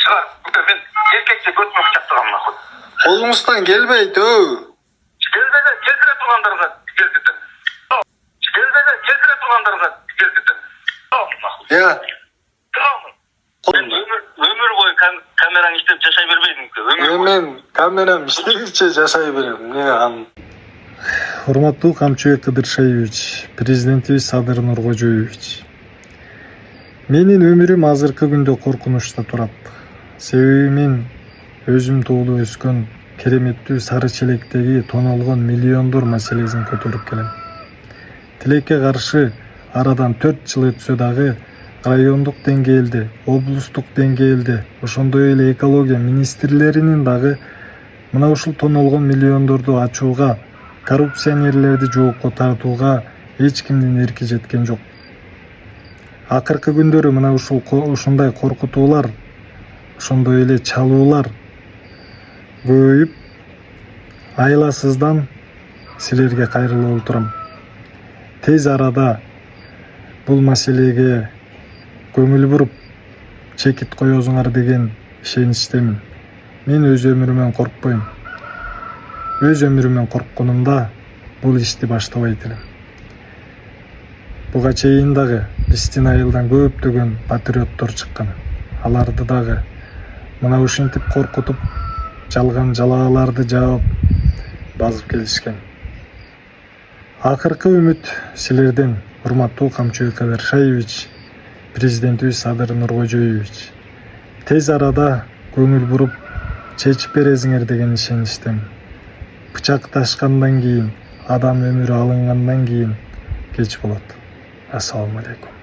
Çıkar. Ben erkekçe götüme bıçak turamın akıl. Kolunuzdan gelbeydi o. Gelbede keltire turganlarga keltirdim. Gelbede keltire turganlarga keltirdim. Ya. Tamam. Ben ömür boyu kamerang işlep yaşay berбейдим. Мен камерам иштегиче жашай берем. Не ан. Урматтуу Камчыбек Кыдыршаевич, президентибиз Садыр Нуркожоевич. Менин өмүрүм азыркы күндө коркунучта турат. Себеби мен өзүм туулуп өскөн кереметтүү Сары Челектеги тоналгон миллиондор маселесин көтөрүп келем. Тилекке каршы арадан 4 жыл өтсө дагы райондук деңгээлде, облустук деңгээлде, ошондой эле экология министрлеринин дагы мына ушул тонолгон миллиондорду ачууга, коррупционерлерди жоопко тартууга эч кимдин эрки жеткен жок. Акыркы күндөрү мына ушундай коркутуулар, ошондой эле чалуулар көбөйүп, айласыздан силерге кайрылып отурам. Тез арада бул маселеге көңүл буруп, чекит коесуңар деген ишеничтемин. Мен өз өмүрүмөн коркпойм. Өз өмүрүмөн коркконумда бул ишти баштабайт элем. Буга чейин дагы биздин айылдан көптөгөн патриоттор чыккан. Аларды дагы мына ушинтип коркутуп, жалган жалааларды жаап базып келишкен. Акыркы үмүт силерден, урматтуу Камчыбек Кыдыршаевич, президентибиз Садыр Нуркожоевич. Тез арада көңүл буруп, чечип бересиңер деген ишеничтемин. Бычакташкандан кийин, адам өмүрү алынгандан кийин кеч болот. Ассаламу алейкум.